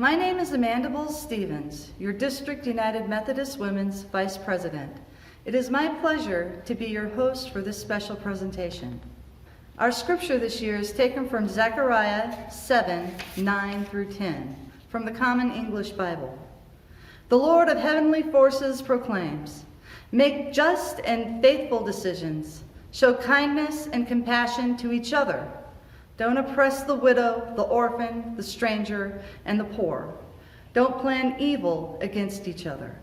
My name is Amanda Bowles-Stevens, your District United Methodist Women's Vice President. It is my pleasure to be your host for this special presentation. Our scripture this year is taken from Zechariah 7:9-10, from the Common English Bible. The Lord of heavenly forces proclaims, "Make just and faithful decisions. Show kindness and compassion to each other. Don't oppress the widow, the orphan, the stranger, and the poor. Don't plan evil against each other."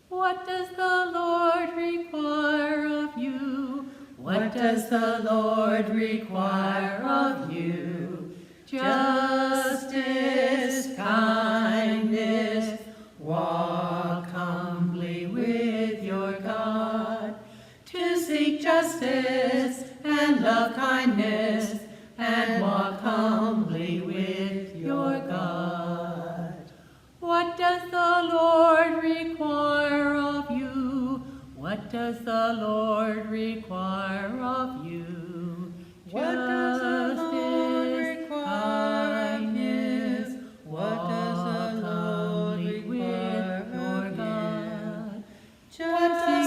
What does the Lord require of you? What does the Lord require of you? Justice, kindness, walk humbly with your God. To seek justice and love kindness and walk humbly with your God. What does the Lord require of you? What does the Lord require of you? What does the Lord require of you? What does the Lord require of you? What does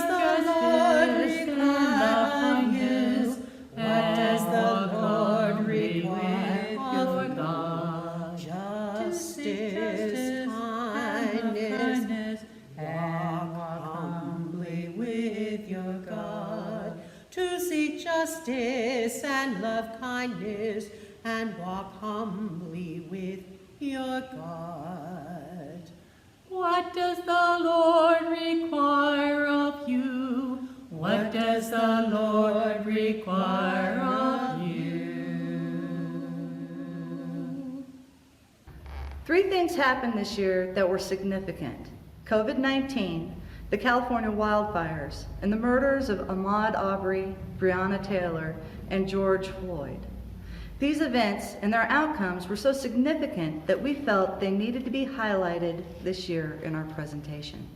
the Lord require of you? What does the Lord require of God? Justice, kindness, walk humbly with your God. To seek justice and love kindness and walk humbly with your God. What does the Lord require of you? What does the Lord require of you? Three things happened this year that were significant: COVID-19, the California wildfires, and the murders of Ahmaud Arbery, Breonna Taylor, and George Floyd. These events and their outcomes were so significant that we felt they needed to be highlighted this year in our presentation.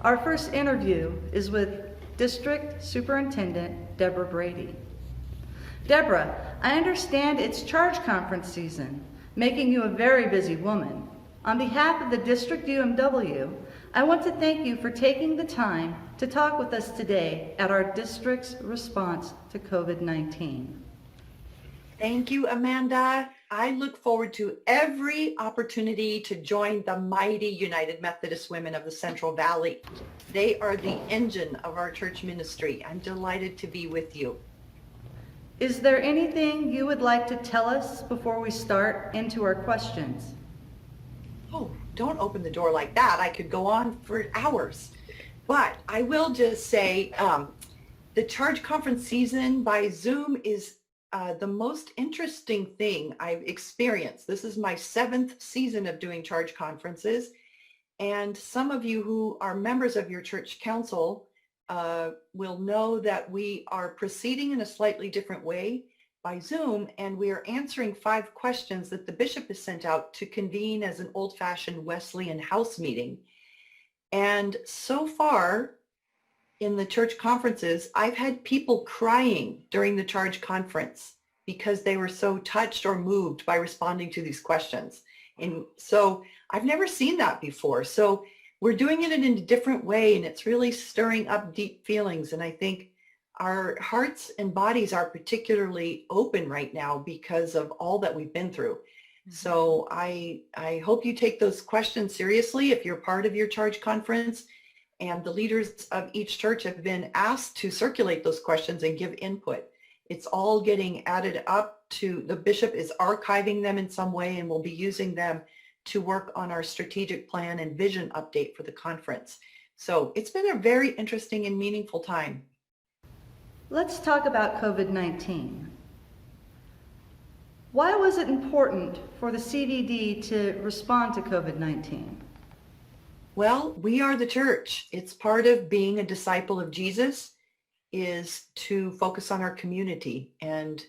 Our first interview is with District Superintendent Debra Brady. Debra, I understand it's charge conference season, making you a very busy woman. On behalf of the District UMW, I want to thank you for taking the time to talk with us today at our district's response to COVID-19. Thank you, Amanda. I look forward to every opportunity to join the mighty United Methodist Women of the Central Valley. They are the engine of our church ministry. I'm delighted to be with you. Is there anything you would like to tell us before we start into our questions? Oh, don't open the door like that. I could go on for hours. But I will just say the charge conference season by Zoom is the most interesting thing I've experienced. This is my 7th season of doing charge conferences. And some of you who are members of your church council will know that we are proceeding in a slightly different way by Zoom, and we are answering 5 questions that the bishop has sent out to convene as an old-fashioned Wesleyan house meeting. And so far in the church conferences, I've had people crying during the charge conference because they were so touched or moved by responding to these questions. And so I've never seen that before. So we're doing it in a different way, and it's really stirring up deep feelings. And I think our hearts and bodies are particularly open right now because of all that we've been through. Mm-hmm. So I hope you take those questions seriously if you're part of your charge conference. And the leaders of each church have been asked to circulate those questions and give input. It's all getting added up to, the bishop is archiving them in some way, and we'll be using them to work on our strategic plan and vision update for the conference. So it's been a very interesting and meaningful time. Let's talk about COVID-19. Why was it important for the CVD to respond to COVID-19? Well, we are the church. It's part of being a disciple of Jesus is to focus on our community. And,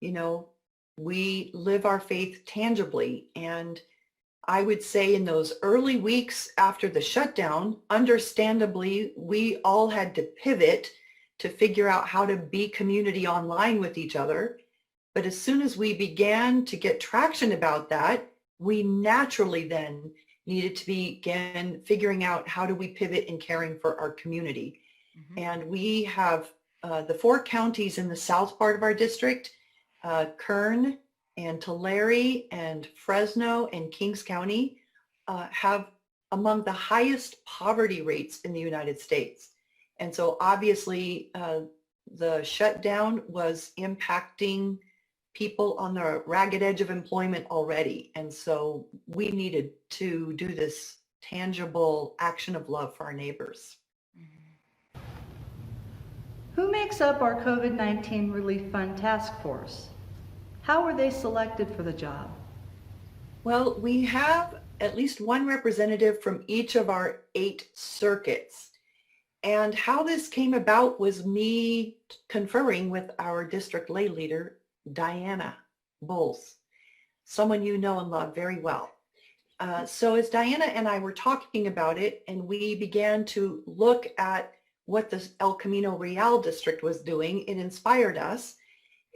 you know, we live our faith tangibly. And I would say in those early weeks after the shutdown, understandably, we all had to pivot to figure out how to be community online with each other. But as soon as we began to get traction about that, we naturally then needed to begin figuring out how do we pivot in caring for our community. And we have the 4 counties in the south part of our district, Kern and Tulare and Fresno and Kings County, have among the highest poverty rates in the United States. And so obviously the shutdown was impacting people on the ragged edge of employment already. And so we needed to do this tangible action of love for our neighbors. Who makes up our COVID-19 Relief Fund Task Force? How were they selected for the job? Well, we have at least one representative from each of our 8 circuits. And how this came about was me conferring with our district lay leader, Diana Bowles, someone you know and love very well. So as Diana and I were talking about it, and we began to look at what the El Camino Real district was doing, it inspired us.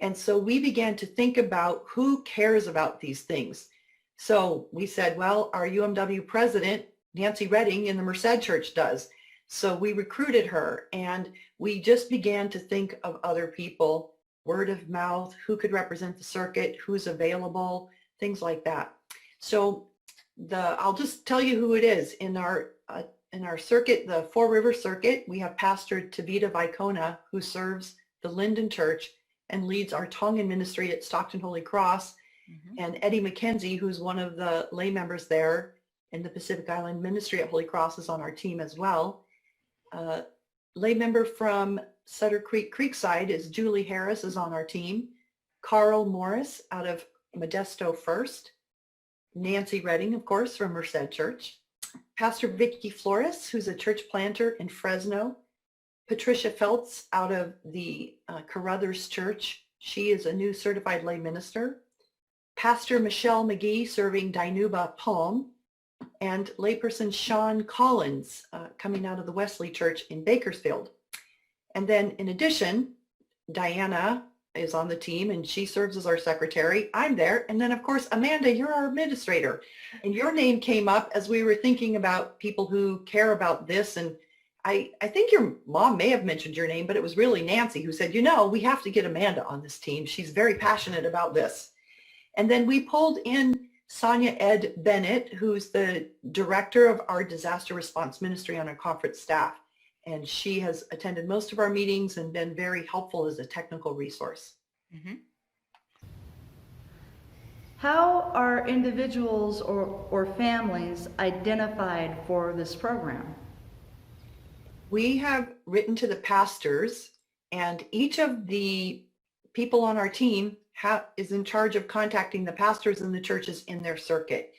And so we began to think about who cares about these things. So we said, well, our UMW president, Nancy Redding in the Merced Church does. So we recruited her, and we just began to think of other people, word of mouth, who could represent the circuit, who's available, things like that. So I'll just tell you who it is. In our circuit, the Four Rivers Circuit, we have Pastor Tavita Vicona, who serves the Linden Church and leads our Tongan ministry at Stockton Holy Cross, and Eddie McKenzie, who's one of the lay members there in the Pacific Island Ministry at Holy Cross, is on our team as well. Lay member from Sutter Creek Creekside is Julie Harris, is on our team. Carl Morris out of Modesto First. Nancy Redding, of course, from Merced Church. Pastor Vicki Flores, who's a church planter in Fresno. Patricia Feltz out of the Carruthers Church. She is a new certified lay minister. Pastor Michelle McGee serving Dinuba Palm. And layperson Sean Collins coming out of the Wesley Church in Bakersfield. And then in addition, Diana is on the team and she serves as our secretary. I'm there. And then of course, Amanda, you're our administrator. And your name came up as we were thinking about people who care about this. And I think your mom may have mentioned your name, but it was really Nancy who said, you know, we have to get Amanda on this team. She's very passionate about this. And then we pulled in Sonja Edd-Bennet, who's the director of our disaster response ministry on our conference staff. And she has attended most of our meetings and been very helpful as a technical resource. How are individuals or families identified for this program? We have written to the pastors, and each of the people on our team is in charge of contacting the pastors in the churches in their circuit.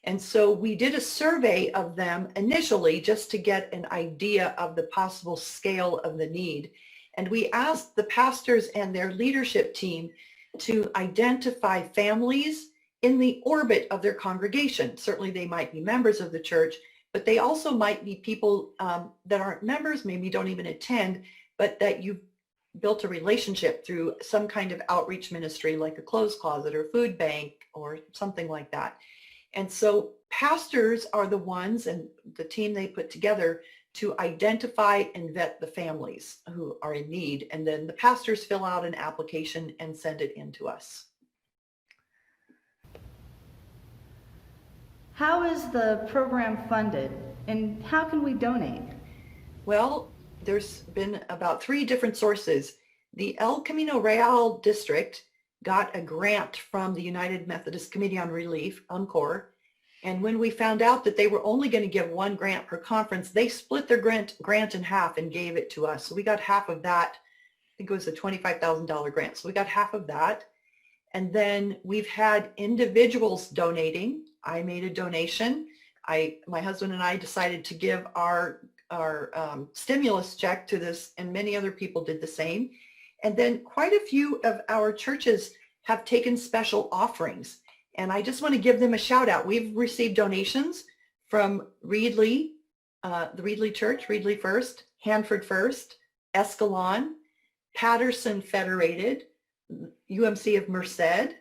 And so we did a survey of them initially just to get an idea of the possible scale of the need. And we asked the pastors and their leadership team to identify families in the orbit of their congregation. Certainly they might be members of the church, but they also might be people that aren't members, maybe don't even attend, but that you've built a relationship through some kind of outreach ministry like a clothes closet or food bank or something like that. And so pastors are the ones, and the team they put together, to identify and vet the families who are in need. And then the pastors fill out an application and send it in to us. How is the program funded, and how can we donate? Well, there's been about 3 different sources. The El Camino Real district got a grant from the United Methodist Committee on Relief, UMCOR, and when we found out that they were only going to give 1 grant per conference, they split their grant in half and gave it to us. So we got half of that. I think it was a $25,000 grant. So we got half of that. And then we've had individuals donating. I made a donation. My husband and I decided to give our stimulus check to this, and many other people did the same. And then quite a few of our churches have taken special offerings. And I just want to give them a shout out. We've received donations from Reedley, the Reedley Church, Reedley First, Hanford First, Escalon, Patterson Federated, UMC of Merced,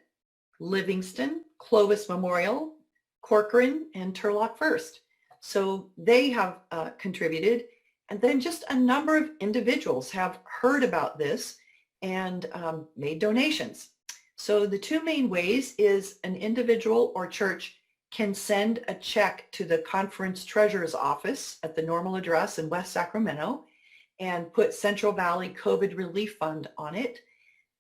Livingston, Clovis Memorial, Corcoran, and Turlock First. So they have contributed. And then just a number of individuals have heard about this and made donations. So the two main ways is an individual or church can send a check to the conference treasurer's office at the normal address in West Sacramento and put Central Valley COVID Relief Fund on it.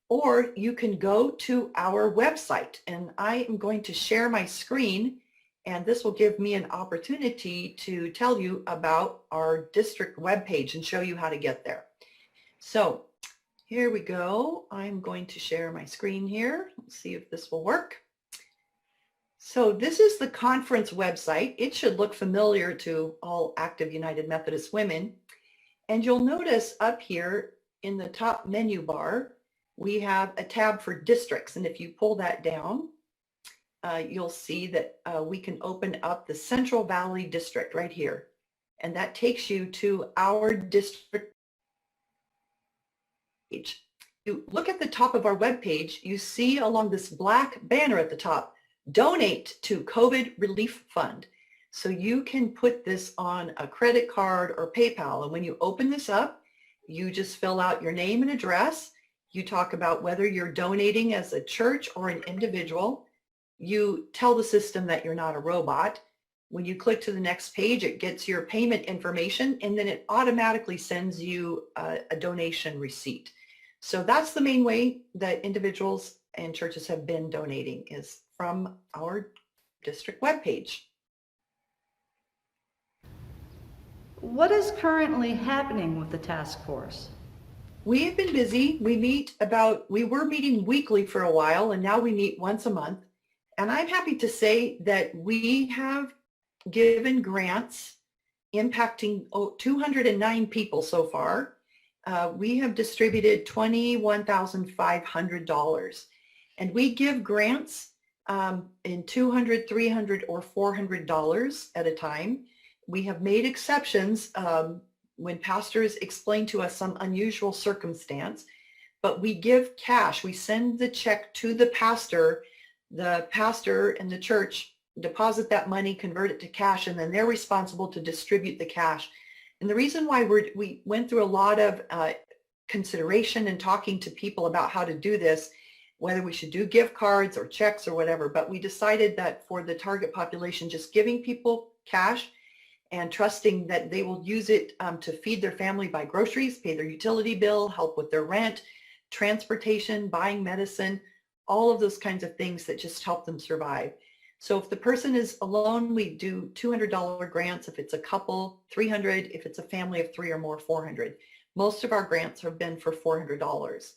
Or you can go to our website, and I am going to share my screen, and this will give me an opportunity to tell you about our district webpage and show you how to get there. So here we go. I'm going to share my screen here. Let's see if this will work. So this is the conference website. It should look familiar to all active United Methodist women. And you'll notice up here in the top menu bar, we have a tab for districts. And if you pull that down, you'll see that we can open up the Central Valley District right here. And that takes you to our district page. You look at the top of our webpage, you see along this black banner at the top, donate to COVID Relief Fund. So you can put this on a credit card or PayPal. And when you open this up, you just fill out your name and address. You talk about whether you're donating as a church or an individual. You tell the system that you're not a robot. When you click to the next page, it gets your payment information, and then it automatically sends you a donation receipt. So that's the main way that individuals and churches have been donating, is from our district webpage. What is currently happening with the task force? We have been busy. We were meeting weekly for a while, and now we meet once a month. And I'm happy to say that we have given grants impacting 209 people so far. We have distributed $21,500. And we give grants in $200, $300, or $400 at a time. We have made exceptions when pastors explain to us some unusual circumstance, but we give cash. We send the check to the pastor and the church deposit that money, convert it to cash, and then they're responsible to distribute the cash. And the reason why we went through a lot of consideration and talking to people about how to do this, whether we should do gift cards or checks or whatever, but we decided that for the target population, just giving people cash and trusting that they will use it to feed their family, buy groceries, pay their utility bill, help with their rent, transportation, buying medicine, all of those kinds of things that just help them survive. So if the person is alone, we do $200 grants. If it's a couple, $300. If it's a family of 3 or more, $400. Most of our grants have been for $400.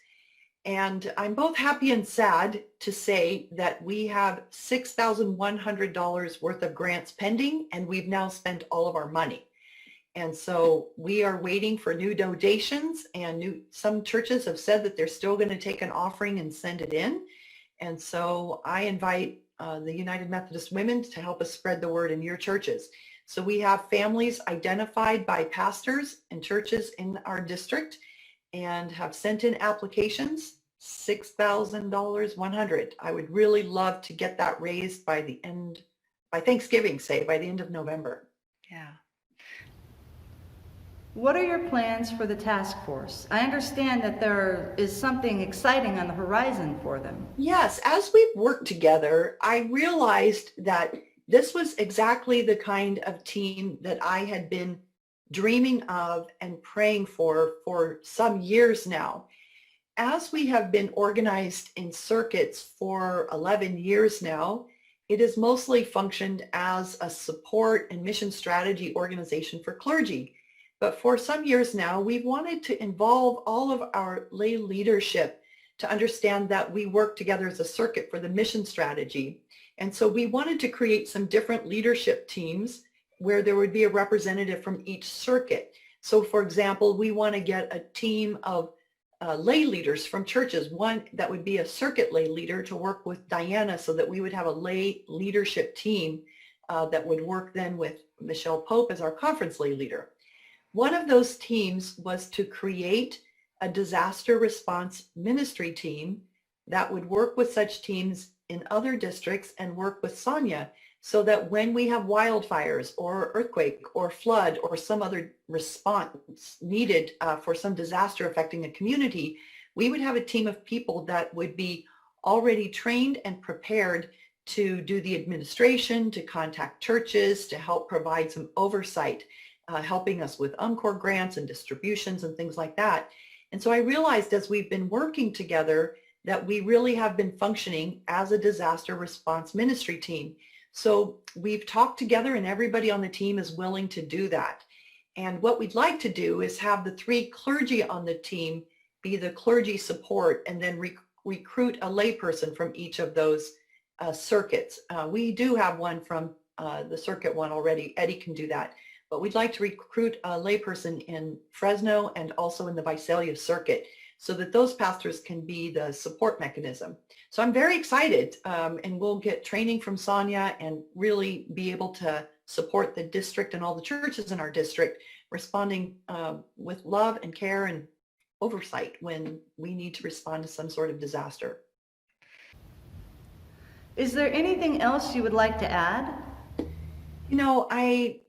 And I'm both happy and sad to say that we have $6,100 worth of grants pending, and we've now spent all of our money. And so we are waiting for new donations, and some churches have said that they're still going to take an offering and send it in. And so I invite the United Methodist Women to help us spread the word in your churches. So we have families identified by pastors and churches in our district and have sent in applications, $6,000, 100. I would really love to get that raised by Thanksgiving, by the end of November. Yeah. What are your plans for the task force? I understand that there is something exciting on the horizon for them. Yes, as we've worked together, I realized that this was exactly the kind of team that I had been dreaming of and praying for some years now. As we have been organized in circuits for 11 years now, it has mostly functioned as a support and mission strategy organization for clergy. But for some years now, we've wanted to involve all of our lay leadership to understand that we work together as a circuit for the mission strategy. And so we wanted to create some different leadership teams where there would be a representative from each circuit. So for example, we want to get a team of lay leaders from churches, one that would be a circuit lay leader to work with Diana, so that we would have a lay leadership team that would work then with Michelle Pope as our conference lay leader. One of those teams was to create a disaster response ministry team that would work with such teams in other districts and work with Sonja so that when we have wildfires or earthquake or flood or some other response needed for some disaster affecting a community, we would have a team of people that would be already trained and prepared to do the administration, to contact churches, to help provide some oversight, helping us with UMCOR grants and distributions and things like that. And so I realized as we've been working together that we really have been functioning as a disaster response ministry team. So we've talked together and everybody on the team is willing to do that. And what we'd like to do is have the 3 clergy on the team be the clergy support and then recruit a layperson from each of those circuits. We do have one from the circuit one already. Eddie can do that. But we'd like to recruit a layperson in Fresno and also in the Visalia circuit so that those pastors can be the support mechanism. So I'm very excited, and we'll get training from Sonja and really be able to support the district and all the churches in our district, responding with love and care and oversight when we need to respond to some sort of disaster. Is there anything else you would like to add? You know, I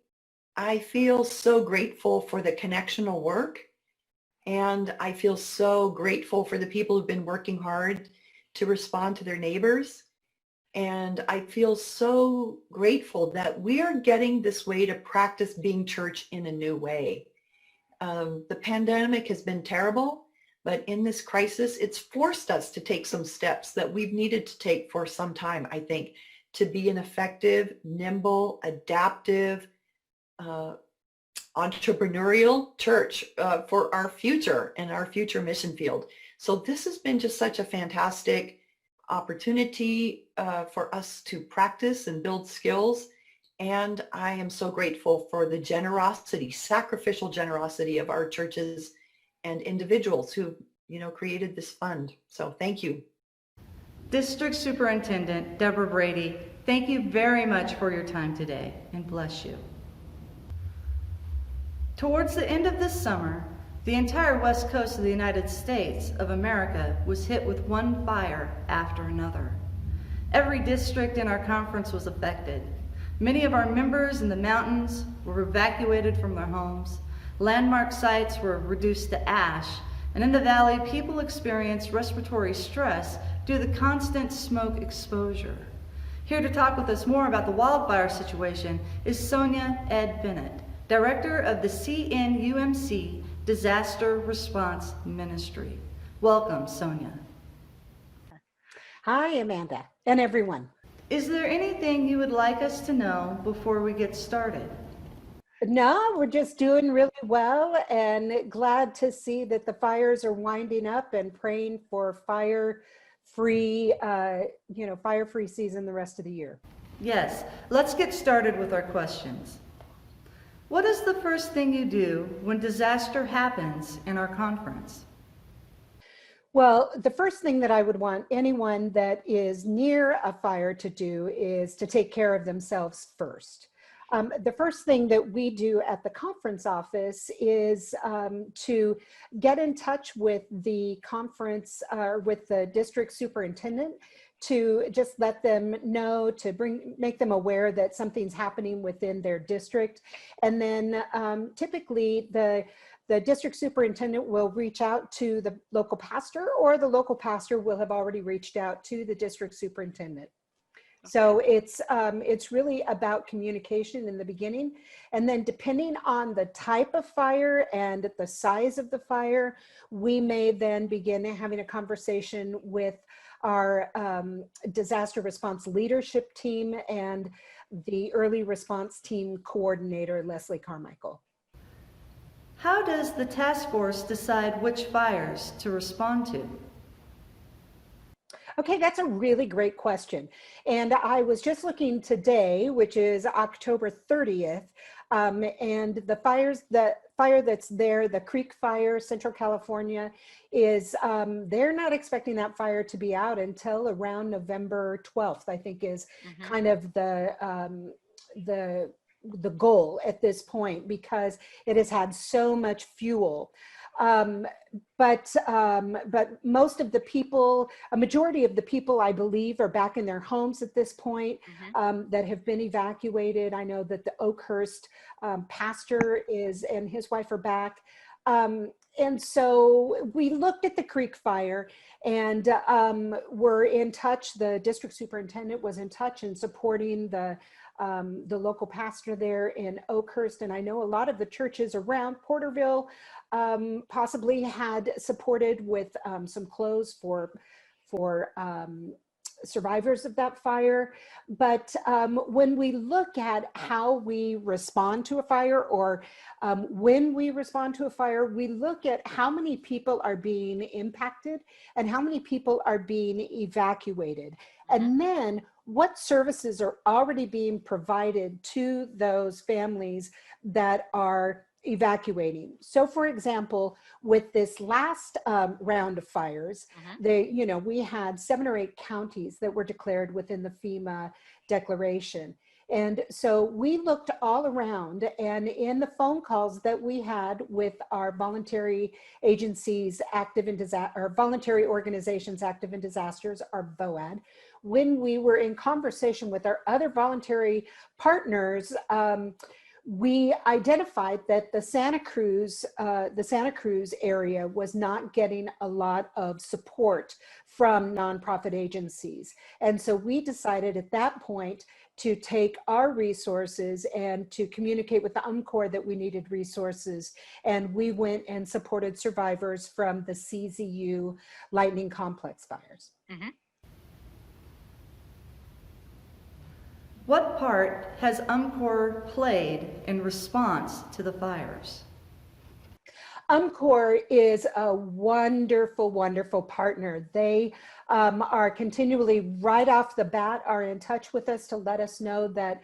feel so grateful for the connectional work, and I feel so grateful for the people who've been working hard to respond to their neighbors. And I feel so grateful that we are getting this way to practice being church in a new way. The pandemic has been terrible, but in this crisis, it's forced us to take some steps that we've needed to take for some time, I think, to be an effective, nimble, adaptive, entrepreneurial church for our future and our future mission field. So this has been just such a fantastic opportunity for us to practice and build skills. And I am so grateful for the generosity, sacrificial generosity of our churches and individuals who, you know, created this fund. So thank you. District Superintendent Debra Brady, thank you very much for your time today, and bless you. Towards the end of this summer, the entire west coast of the United States of America was hit with one fire after another. Every district in our conference was affected. Many of our members in the mountains were evacuated from their homes. Landmark sites were reduced to ash, and in the valley, people experienced respiratory stress due to the constant smoke exposure. Here to talk with us more about the wildfire situation is Sonja Edd-Bennet, Director of the CNUMC Disaster Response Ministry. Welcome, Sonja. Hi, Amanda, and everyone. Is there anything you would like us to know before we get started? No, we're just doing really well and glad to see that the fires are winding up and praying for fire-free season the rest of the year. Yes, let's get started with our questions. What is the first thing you do when disaster happens in our conference? Well, the first thing that I would want anyone that is near a fire to do is to take care of themselves first. The first thing that we do at the conference office is to get in touch with the conference, with the district superintendent, to just let them know, to make them aware that something's happening within their district. And then typically the district superintendent will reach out to the local pastor, or the local pastor will have already reached out to the district superintendent. Okay. So it's really about communication in the beginning. And then depending on the type of fire and the size of the fire, we may then begin having a conversation with our disaster response leadership team and the early response team coordinator, Leslie Carmichael. How does the task force decide which fires to respond to? Okay, that's a really great question. And I was just looking today, which is October 30th, and the fire that's there, the Creek Fire, Central California, is they're not expecting that fire to be out until around November 12th, I think is kind of the goal at this point, because it has had so much fuel. But most of the people, a majority of the people, I believe, are back in their homes at this point, that have been evacuated. I know that the Oakhurst pastor and his wife are back. And so we looked at the Creek Fire and were in touch. The district superintendent was in touch and supporting the local pastor there in Oakhurst. And I know a lot of the churches around Porterville possibly had supported with some clothes for survivors of that fire. But when we look at how we respond to a fire, or when we respond to a fire, we look at how many people are being impacted and how many people are being evacuated. And then what services are already being provided to those families that are evacuating. So for example, with this last round of fires, we had 7 or 8 counties that were declared within the FEMA declaration. And so we looked all around, and in the phone calls that we had with our voluntary agencies active in disaster, or voluntary organizations active in disasters, our VOAD, when we were in conversation with our other voluntary partners, we identified that the Santa Cruz area was not getting a lot of support from nonprofit agencies. And so we decided at that point to take our resources and to communicate with the UMCOR that we needed resources. And we went and supported survivors from the CZU Lightning Complex fires. What part has UMCOR played in response to the fires? UMCOR is a wonderful, wonderful partner. They are continually, right off the bat, are in touch with us to let us know that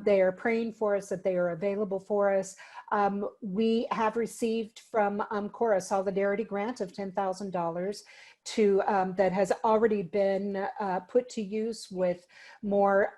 they are praying for us, that they are available for us. We have received from UMCOR a solidarity grant of $10,000 that has already been put to use with more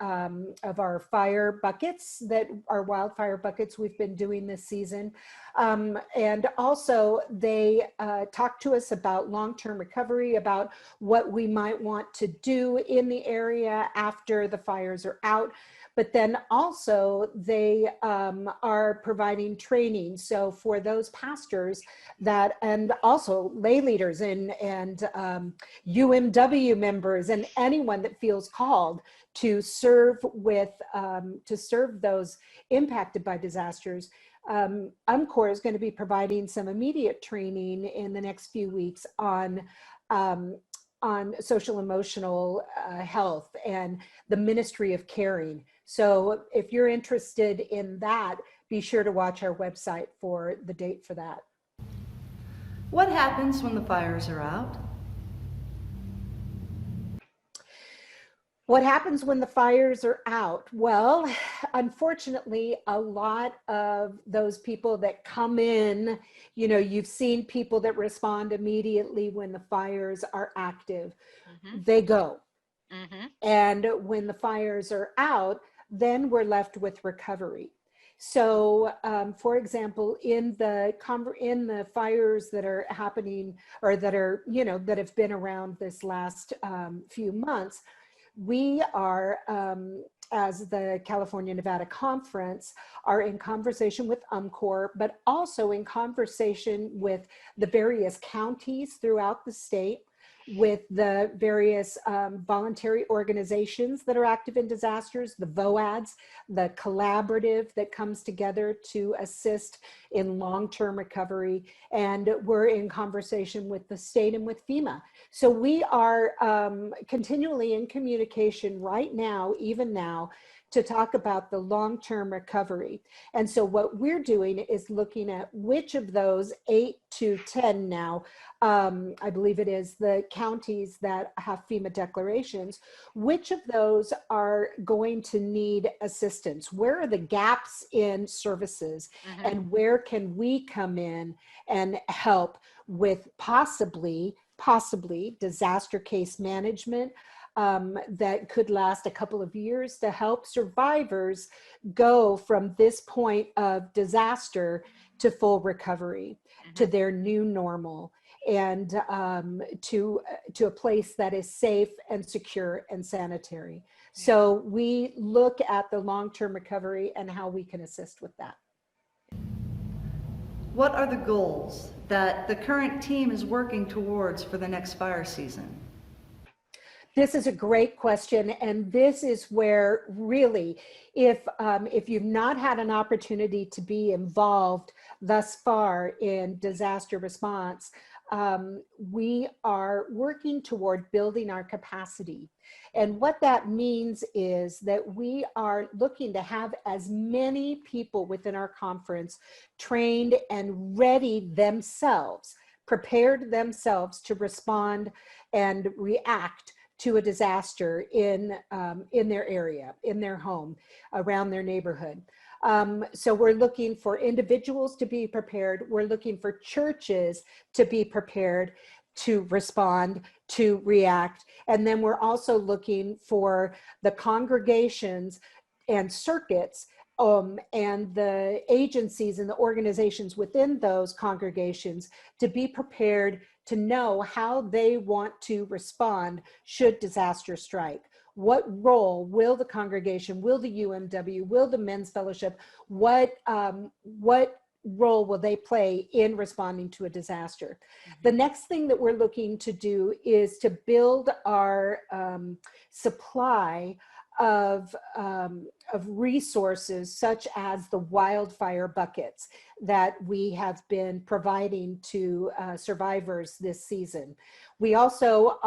of our fire buckets, that are wildfire buckets we've been doing this season. And also they talked to us about long-term recovery, about what we might want to do in the area after the fires are out. But then also they are providing training. So for those pastors that, and also lay leaders and UMW members and anyone that feels called to serve with, to serve those impacted by disasters, UMCOR is going to be providing some immediate training in the next few weeks on social emotional health and the ministry of caring. So if you're interested in that, be sure to watch our website for the date for that. What happens when the fires are out? What happens when the fires are out? Well, unfortunately, a lot of those people that come in, you've seen people that respond immediately when the fires are active. They go. And when the fires are out, then we're left with recovery. So, for example, in the fires that are happening, or that are, that have been around this last few months, we are, as the California-Nevada Conference, are in conversation with UMCOR, but also in conversation with the various counties throughout the state, with the various voluntary organizations that are active in disasters, the VOADs, the collaborative that comes together to assist in long-term recovery. And we're in conversation with the state and with FEMA. So we are continually in communication right now, even now, to talk about the long-term recovery. And so what we're doing is looking at which of those 8 to 10 now, I believe it is the counties that have FEMA declarations, which of those are going to need assistance? Where are the gaps in services? And where can we come in and help with possibly disaster case management, that could last a couple of years to help survivors go from this point of disaster to full recovery, to their new normal, and to a place that is safe and secure and sanitary. So we look at the long-term recovery and how we can assist with that. What are the goals that the current team is working towards for the next fire season? This is a great question, and this is where really, if you've not had an opportunity to be involved thus far in disaster response, we are working toward building our capacity. And what that means is that we are looking to have as many people within our conference trained and ready themselves, prepared themselves to respond and react to a disaster in their area, in their home, around their neighborhood. So we're looking for individuals to be prepared. We're looking for churches to be prepared to respond, to react. And then we're also looking for the congregations and circuits and the agencies and the organizations within those congregations to be prepared to know how they want to respond should disaster strike. What role will the congregation, will the UMW, will the Men's Fellowship, what role will they play in responding to a disaster? The next thing that we're looking to do is to build our supply of resources such as the wildfire buckets that we have been providing to survivors this season. We also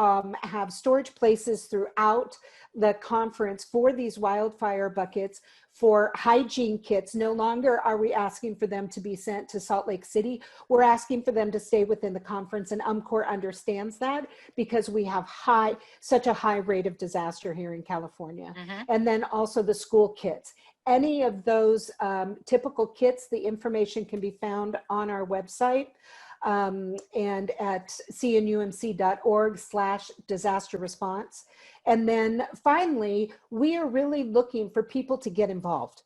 have storage places throughout the conference for these wildfire buckets, for hygiene kits. No longer are we asking for them to be sent to Salt Lake City. We're asking for them to stay within the conference, and UMCOR understands that because we have such a high rate of disaster here in California. And then also the school kits. Any of those typical kits, the information can be found on our website and at cnumc.org/disaster response. And then finally, we are really looking for people to get involved.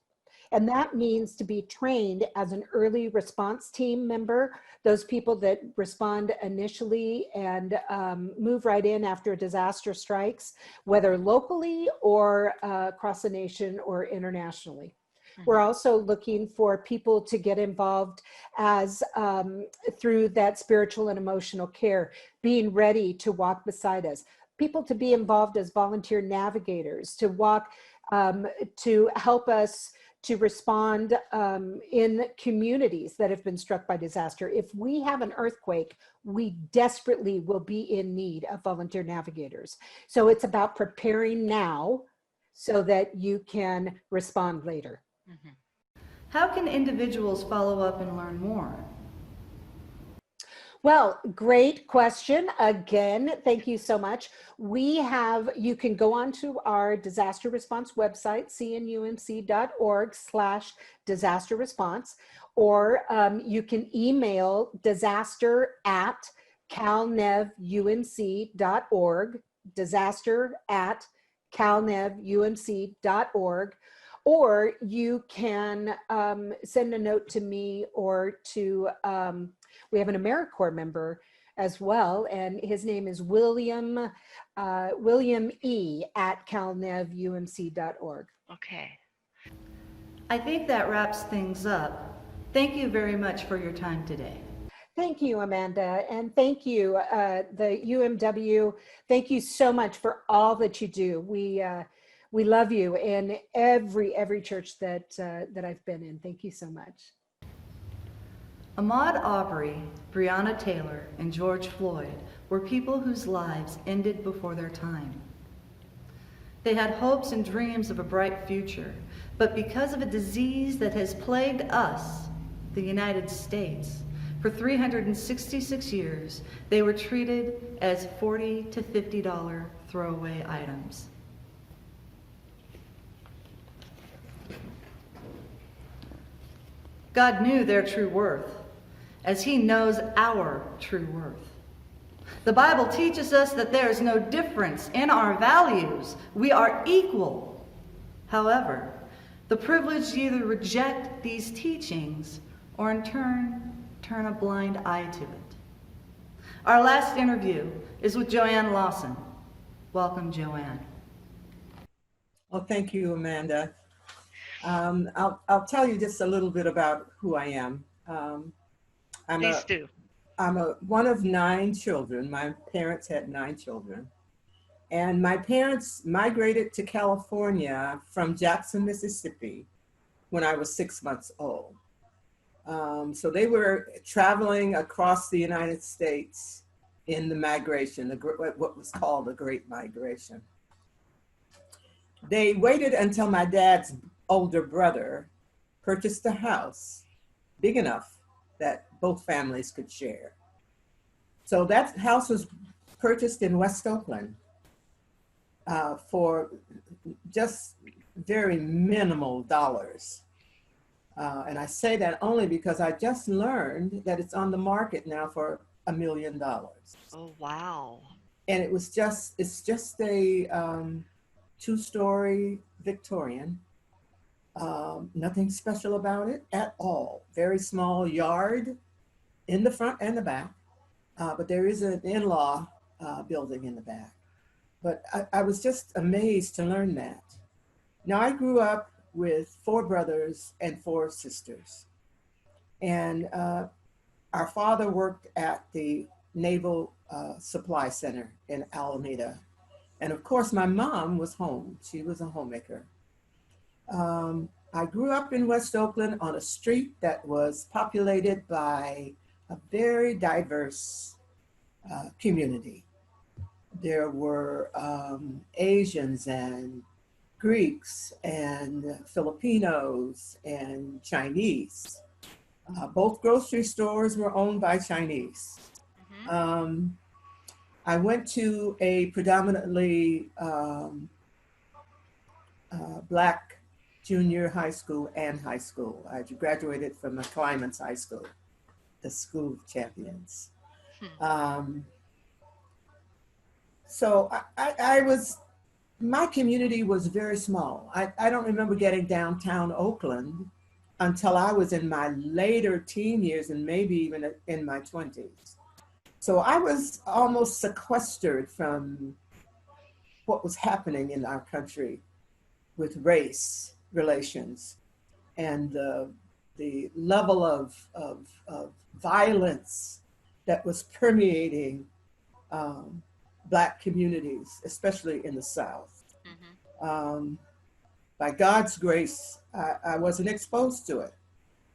And that means to be trained as an early response team member, those people that respond initially and move right in after a disaster strikes, whether locally or across the nation or internationally. We're also looking for people to get involved as through that spiritual and emotional care, being ready to walk beside us. People to be involved as volunteer navigators, to walk, to help us to respond in communities that have been struck by disaster. If we have an earthquake, we desperately will be in need of volunteer navigators. So it's about preparing now so that you can respond later. How can individuals follow up and learn more? Well, great question. Again, thank you so much. You can go onto our disaster response website, cnumc.org/disaster response, or you can email disaster@calnevumc.org, disaster@calnevumc.org, or you can send a note to me or to, we have an AmeriCorps member as well, and his name is William E. at calnevumc.org. Okay. I think that wraps things up. Thank you very much for your time today. Thank you, Amanda, and thank you, the UMW. Thank you so much for all that you do. We love you in every church that I've been in. Thank you so much. Ahmaud Arbery, Breonna Taylor, and George Floyd were people whose lives ended before their time. They had hopes and dreams of a bright future, but because of a disease that has plagued us, the United States, for 366 years, they were treated as $40 to $50 throwaway items. God knew their true worth, as he knows our true worth. The Bible teaches us that there is no difference in our values. We are equal. However, the privileged either reject these teachings or in turn a blind eye to it. Our last interview is with Joanne Lawson. Welcome, Joanne. Well, thank you, Amanda. I'll tell you just a little bit about who I am. Please do. I'm one of 9 children. My parents had 9 children. And my parents migrated to California from Jackson, Mississippi when I was 6 months old. So they were traveling across the United States in the migration, what was called the Great Migration. They waited until my dad's older brother purchased a house big enough that both families could share. So that house was purchased in West Oakland for just very minimal dollars. And I say that only because I just learned that it's on the market now for $1 million. Oh, wow. And it's just a 2-story Victorian. Nothing special about it at all. Very small yard in the front and the back, but there is an in-law building in the back. But I was just amazed to learn that. Now, I grew up with 4 brothers and 4 sisters. And our father worked at the Naval Supply Center in Alameda. And of course, my mom was home. She was a homemaker. I grew up in West Oakland on a street that was populated by a very diverse community. There were Asians and Greeks and Filipinos and Chinese. Both grocery stores were owned by Chinese. Mm-hmm. I went to a predominantly Black junior high school and high school. I graduated from the Clyman's High School, the school of champions. So my community was very small. I don't remember getting downtown Oakland until I was in my later teen years and maybe even in my 20s. So I was almost sequestered from what was happening in our country with race relations and the level of violence that was permeating Black communities, especially in the South. Mm-hmm. By God's grace, I wasn't exposed to it.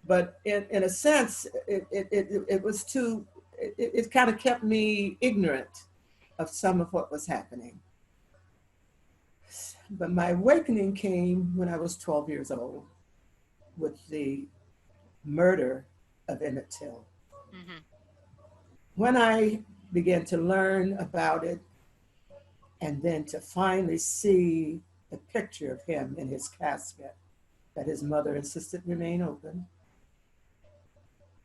But in a sense, it was too, it kind of kept me ignorant of some of what was happening. But my awakening came when I was 12 years old with the murder of Emmett Till. Mm-hmm. When I began to learn about it and then to finally see the picture of him in his casket that his mother insisted remain open,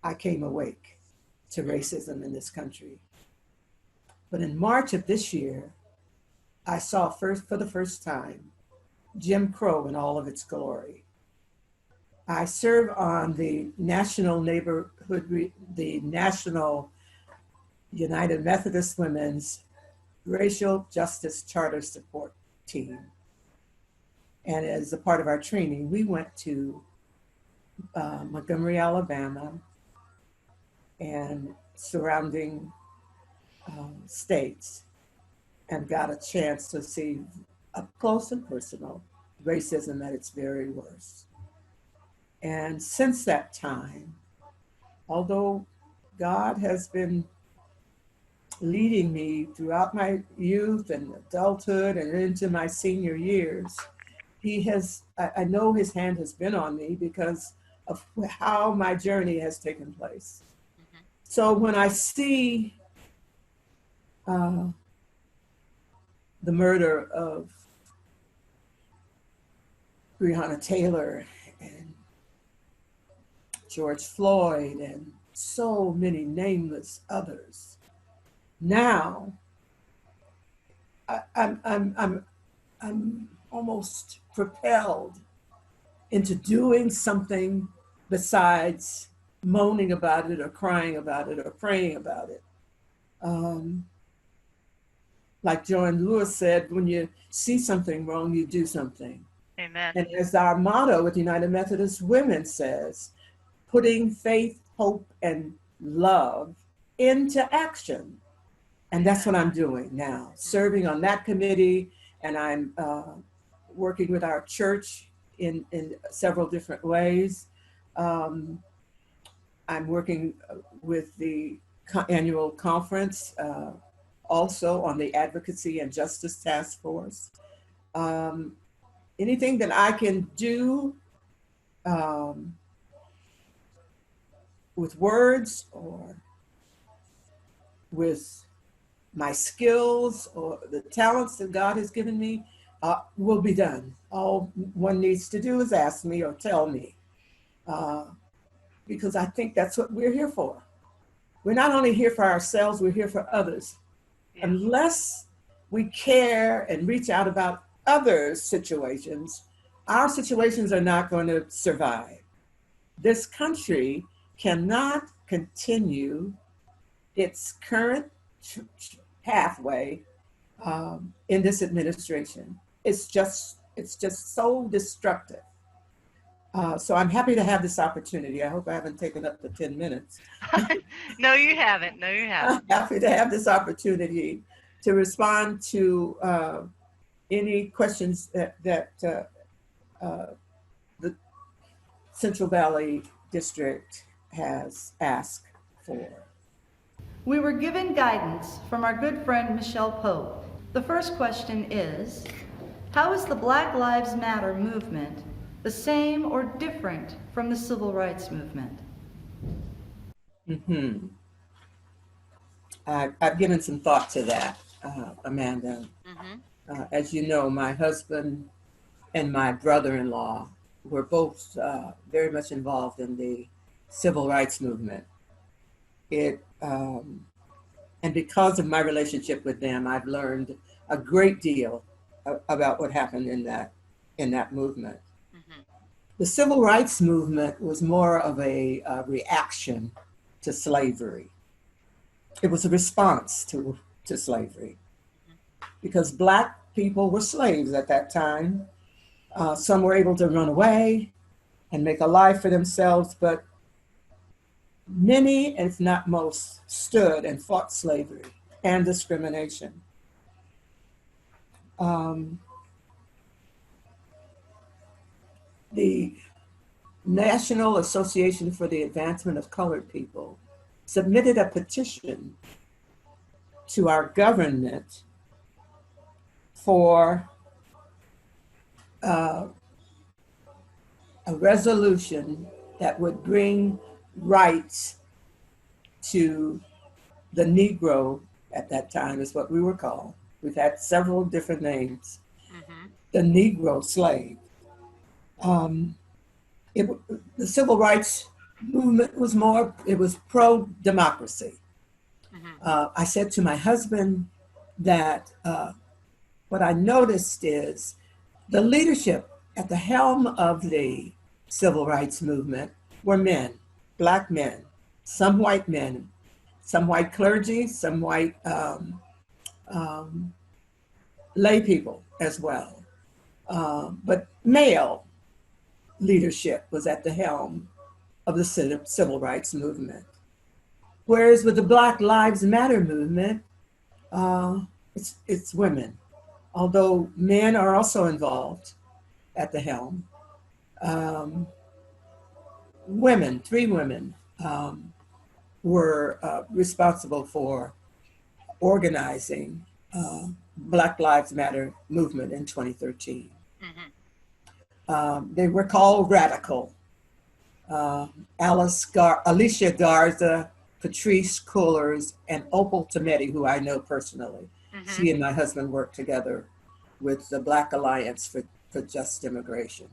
I came awake to racism in this country. But in March of this year, I saw for the first time Jim Crow in all of its glory. I serve on the National United Methodist Women's Racial Justice Charter Support Team. And as a part of our training, we went to Montgomery, Alabama, and surrounding states, and got a chance to see up close and personal racism at its very worst. And since that time, although God has been leading me throughout my youth and adulthood and into my senior years, I know his hand has been on me because of how my journey has taken place. Mm-hmm. So when I see the murder of Breonna Taylor and George Floyd and so many nameless others, Now, I'm almost propelled into doing something besides moaning about it or crying about it or praying about it. Like Joanne Lewis said, when you see something wrong, you do something. Amen. And as our motto with United Methodist Women says, putting faith, hope, and love into action. And that's what I'm doing now, serving on that committee, and I'm working with our church in several different ways. I'm working with the annual conference, also on the Advocacy and Justice Task Force. Anything that I can do with words or with my skills or the talents that God has given me will be done. All one needs to do is ask me or tell me, because I think that's what we're here for. We're not only here for ourselves, we're here for others. Yeah. Unless we care and reach out about others' situations, our situations are not going to survive. This country cannot continue its current pathway in this administration. It's just so destructive. So I'm happy to have this opportunity. I hope I haven't taken up the 10 minutes. No, you haven't. No, you haven't. I'm happy to have this opportunity to respond to any questions that the Central Valley District has asked for. We were given guidance from our good friend Michelle Pope. The first question is, how is the Black Lives Matter movement the same or different from the civil rights movement? I've given some thought to that, Amanda. As you know, my husband and my brother-in-law were both very much involved in the civil rights movement. And because of my relationship with them, I've learned a great deal about what happened in that movement. The civil rights movement was more of a reaction to slavery. It was a response to slavery, because Black people were slaves at that time. Some were able to run away and make a life for themselves, but many, if not most, stood and fought slavery and discrimination. The National Association for the Advancement of Colored People submitted a petition to our government for a resolution that would bring rights to the Negro at that time, is what we were called. We've had several different names. The Negro slave. The civil rights movement was it was pro-democracy. I said to my husband that what I noticed is the leadership at the helm of the civil rights movement were men, Black men, some white men, some white clergy, some white lay people as well. But male leadership was at the helm of the civil rights movement. Whereas with the Black Lives Matter movement, it's women, although men are also involved at the helm. Three women were responsible for organizing Black Lives Matter movement in 2013. They were called radical. Alicia Garza, Patrice Coolers, and Opal Tometi, who I know personally. She and my husband worked together with the Black Alliance for Just Immigration.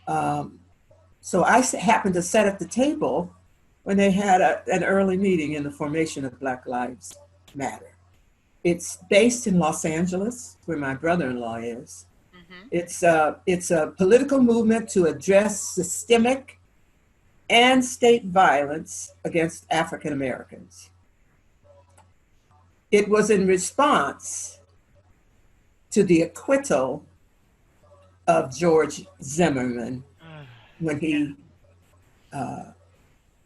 So I happened to sit at the table when they had an early meeting in the formation of Black Lives Matter. It's based in Los Angeles, where my brother-in-law is. Mm-hmm. It's a political movement to address systemic and state violence against African Americans. It was in response to the acquittal of George Zimmerman when he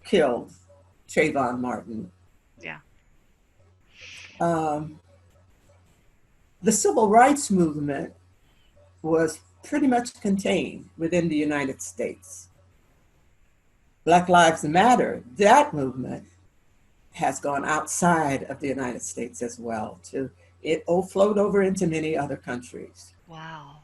killed Trayvon Martin. Yeah. The civil rights movement was pretty much contained within the United States. Black Lives Matter, that movement has gone outside of the United States as well. It flowed over into many other countries. Wow.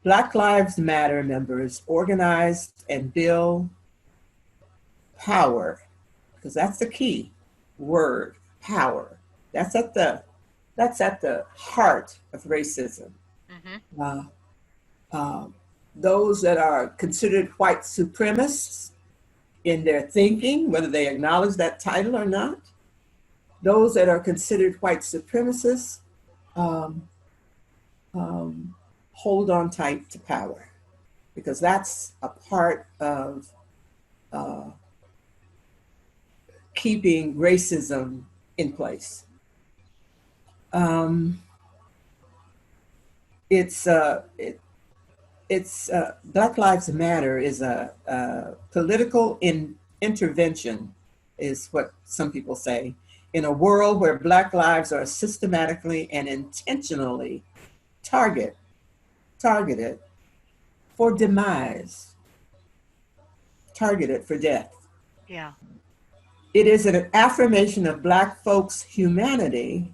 Black Lives Matter members organized and build power, because that's the key word, power. That's at the heart of racism. Mm-hmm. Those that are considered white supremacists in their thinking, whether they acknowledge that title or not, those that are considered white supremacists hold on tight to power, because that's a part of keeping racism in place. Black Lives Matter is a political intervention, is what some people say, in a world where Black lives are systematically and intentionally targeted for demise, targeted for death. Yeah. It is an affirmation of Black folks' humanity,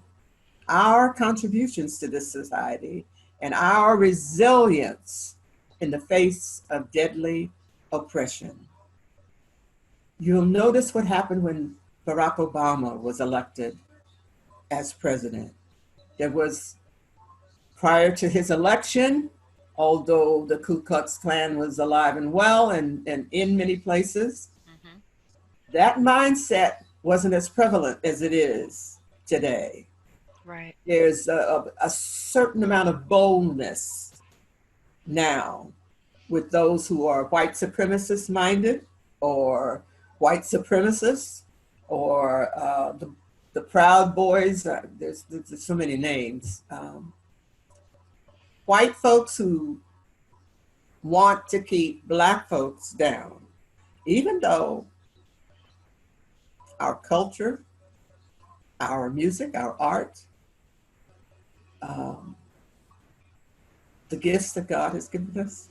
our contributions to this society, and our resilience in the face of deadly oppression. You'll notice what happened when Barack Obama was elected as president. There was, prior to his election, although the Ku Klux Klan was alive and well and in many places, Mm-hmm. that mindset wasn't as prevalent as it is today. Right. There's a certain amount of boldness now with those who are white supremacist minded, or white supremacists, or the Proud Boys. There's so many names. White folks who want to keep Black folks down, even though our culture, our music, our art, the gifts that God has given us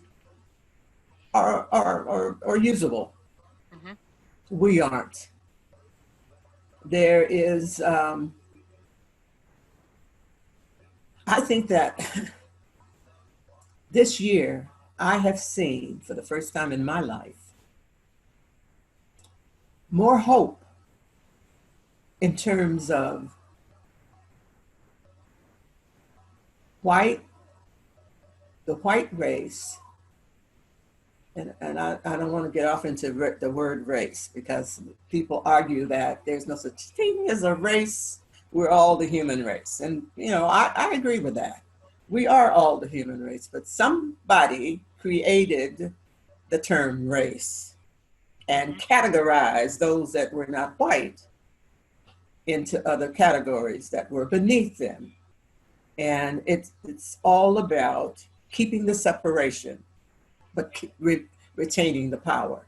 are usable. Mm-hmm. We aren't. There is, I think that this year I have seen, for the first time in my life, more hope in terms of the white race. And I don't want to get off into the word race, because people argue that there's no such thing as a race. We're all the human race. And, I agree with that. We are all the human race, but somebody created the term race and categorized those that were not white into other categories that were beneath them. And it's all about keeping the separation, but retaining the power.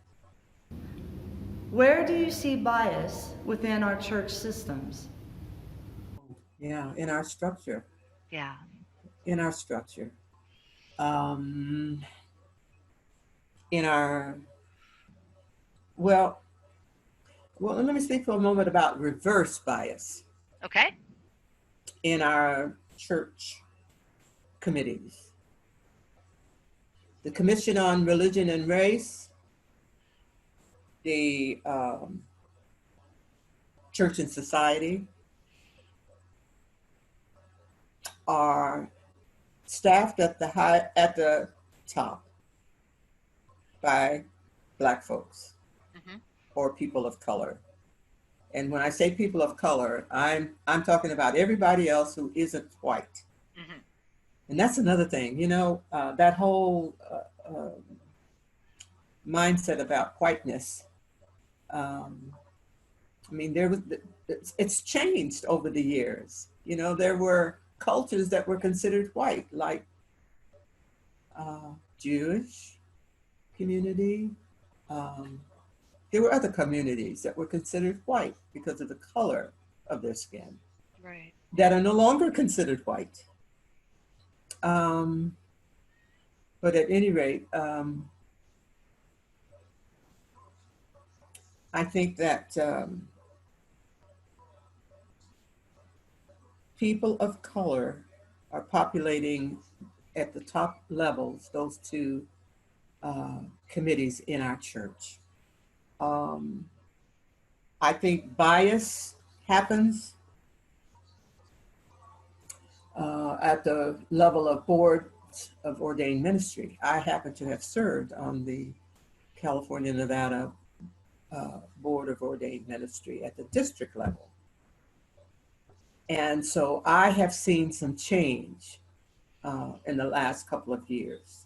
Where do you see bias within our church systems? Yeah, in our structure. Yeah. In our structure. In our, well, let me speak for a moment about reverse bias Okay. in our church committees. The Commission on Religion and Race, the Church and Society, are staffed at the top by Black folks, Mm-hmm. or people of color, And when I say people of color, I'm talking about everybody else who isn't white. Mhm. And that's another thing, that whole mindset about whiteness. I mean, it's changed over the years. There were cultures that were considered white, like Jewish community. There were other communities that were considered white because of the color of their skin Right. that are no longer considered white. But at any rate, I think that people of color are populating at the top levels, those two committees in our church. I think bias happens at the level of boards of ordained ministry. I happen to have served on the California-Nevada Board of Ordained Ministry at the district level. And so I have seen some change in the last couple of years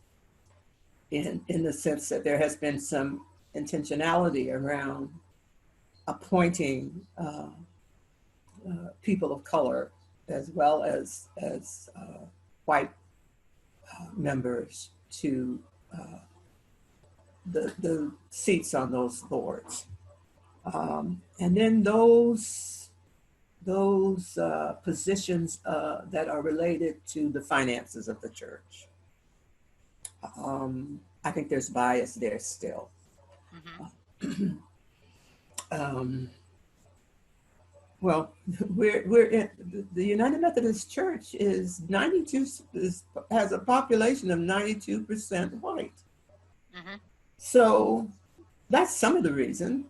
in the sense that there has been some intentionality around appointing people of color as well as white members to the seats on those boards. And then those positions that are related to the finances of the church. I think there's bias there still. Mhm. Well, we're in the United Methodist Church has a population of 92% white. Mhm. So that's some of the reason.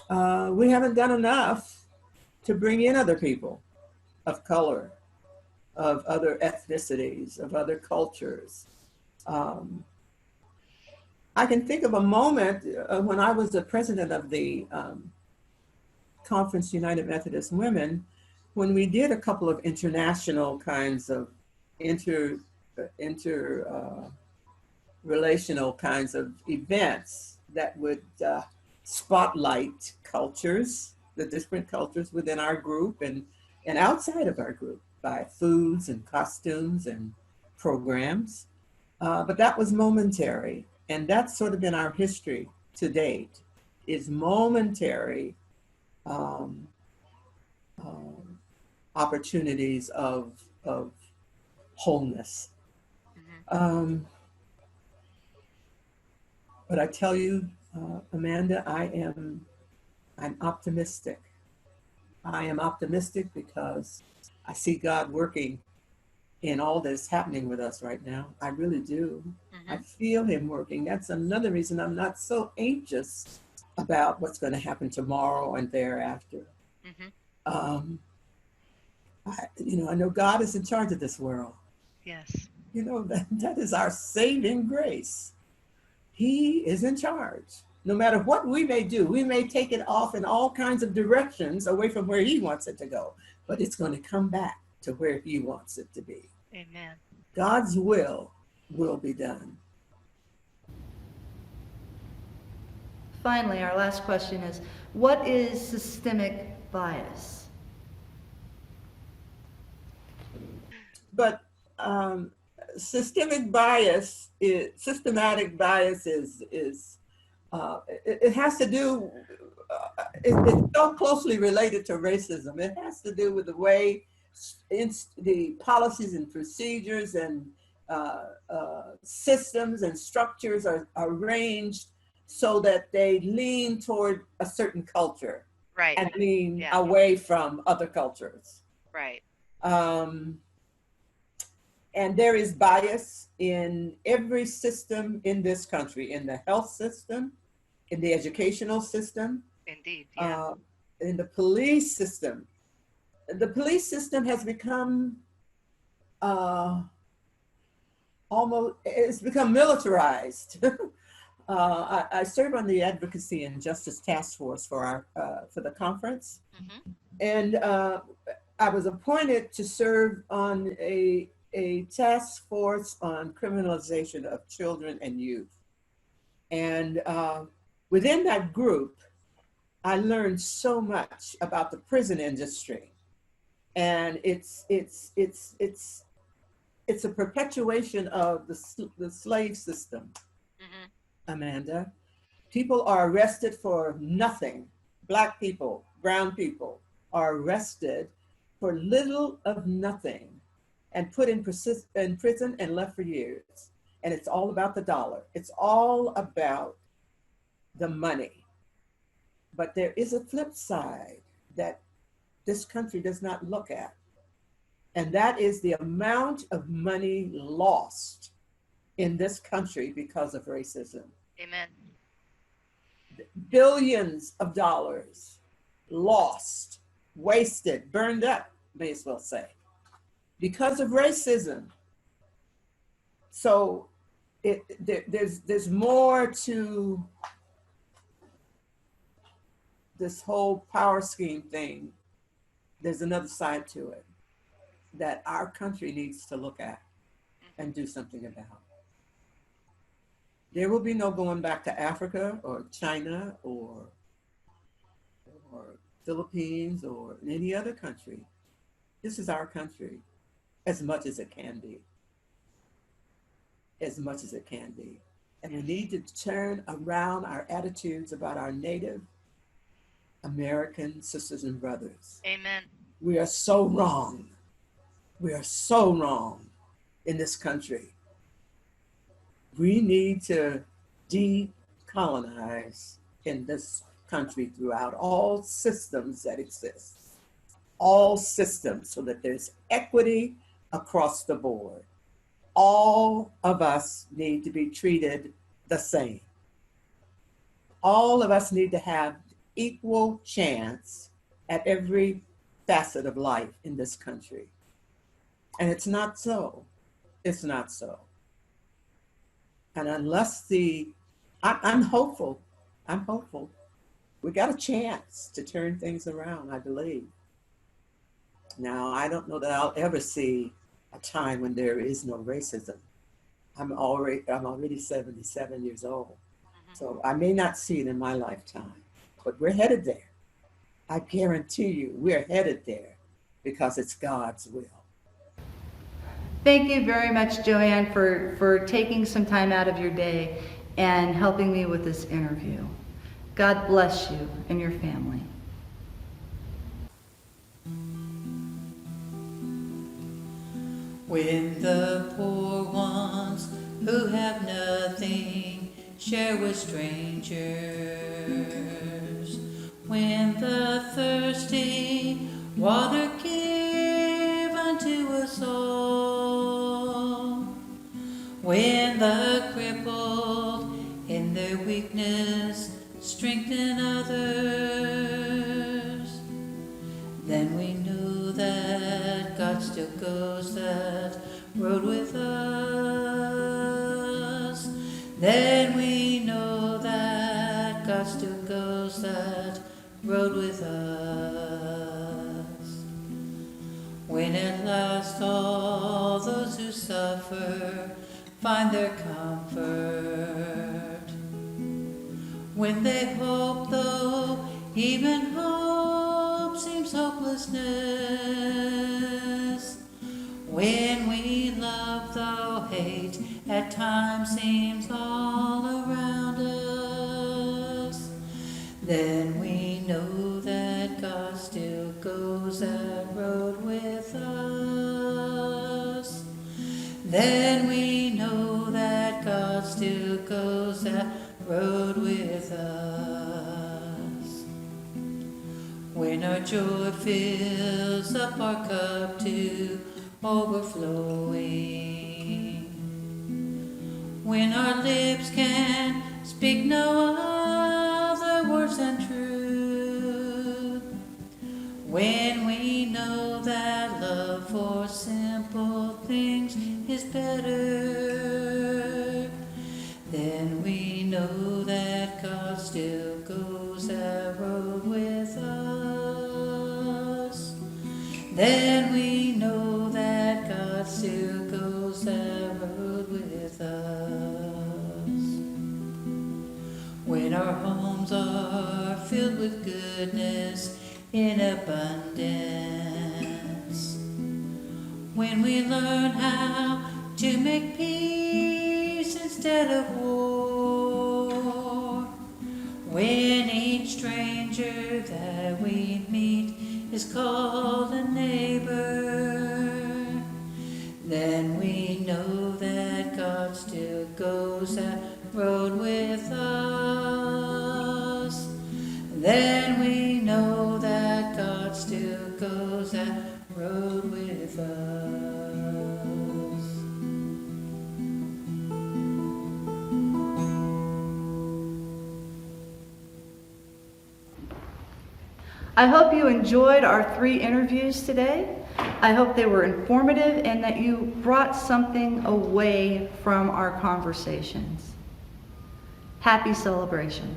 We haven't done enough to bring in other people of color, of other ethnicities, of other cultures. I can think of a moment when I was the president of the Conference United Methodist Women, when we did a couple of international kinds of relational kinds of events that would spotlight cultures, the different cultures within our group and outside of our group by foods and costumes and programs. But that was momentary. And that's sort of been our history to date, is momentary opportunities of wholeness. Mhm. But I tell you, Amanda, I'm optimistic. I am optimistic because I see God working in all that's happening with us right now. I really do. I Mhm. feel him working. That's another reason I'm not so anxious about what's going to happen tomorrow and thereafter. Mhm. Um, I know God is in charge of this world. Yes. That is our saving grace. He is in charge. No matter what we may do, we may take it off in all kinds of directions away from where he wants it to go, but it's going to come back to where he wants it to be. Amen. God's will be done. Finally, our last question is, what is systemic bias? But systematic bias is it has to do, it's so closely related to racism. It has to do with the way the policies and procedures and systems and structures are arranged so that they lean toward a certain culture Right. and lean Yeah. away from other cultures. Right. And there is bias in every system in this country, in the health system, in the educational system, Indeed. Yeah. in the police system. The police system has become it's become militarized. I serve on the Advocacy and Justice Task Force for the conference. Mm-hmm. And I was appointed to serve on a task force on criminalization of children and youth. And within that group, I learned so much about the prison industry. And it's a perpetuation of the slave system, Mm-hmm. Amanda. People are arrested for nothing. Black people, brown people are arrested for little of nothing and put in prison and left for years. And it's all about the dollar. It's all about the money. But there is a flip side that this country does not look at. And that is the amount of money lost in this country because of racism. Amen. Billions of dollars lost, wasted, burned up, may as well say, because of racism. So there's more to this whole power scheme thing. There's another side to it that our country needs to look at and do something about. There will be no going back to Africa or China or Philippines or any other country. This is our country, as much as it can be. As much as it can be. And we need to turn around our attitudes about our Native American sisters and brothers. Amen. We are so wrong. We are so wrong in this country. We need to decolonize in this country throughout all systems that exist. All systems, so that there's equity across the board. All of us need to be treated the same. All of us need to have equal chance at every facet of life in this country. And it's not so. It's not so. And unless I'm hopeful. I'm hopeful. We got a chance to turn things around, I believe. Now, I don't know that I'll ever see a time when there is no racism. I'm already 77 years old. So I may not see it in my lifetime, but we're headed there. I guarantee you, we're headed there because it's God's will. Thank you very much, Joanne, for taking some time out of your day and helping me with this interview. God bless you and your family. When the poor ones who have nothing share with strangers, when the thirsty water give unto us all, when the crippled in their weakness strengthen others, then we know that God still goes that road with us. Then we know that God still goes that road with us. When at last all those who suffer find their comfort, when they hope though even hope seems hopelessness, when we love though hate at times seems all around us, then we know that God still goes that road with us. Then we know that God still goes that road with us. When our joy fills up our cup to overflowing, when our lips can speak no other words than truth, when we know that love for simple things is better, then we know with goodness in abundance. When we learn how to make peace instead of war, when each stranger that we meet is called a neighbor, then we know that God still goes that road with us. Then we know that God still goes that road with us. I hope you enjoyed our 3 interviews today. I hope they were informative and that you brought something away from our conversations. Happy celebration.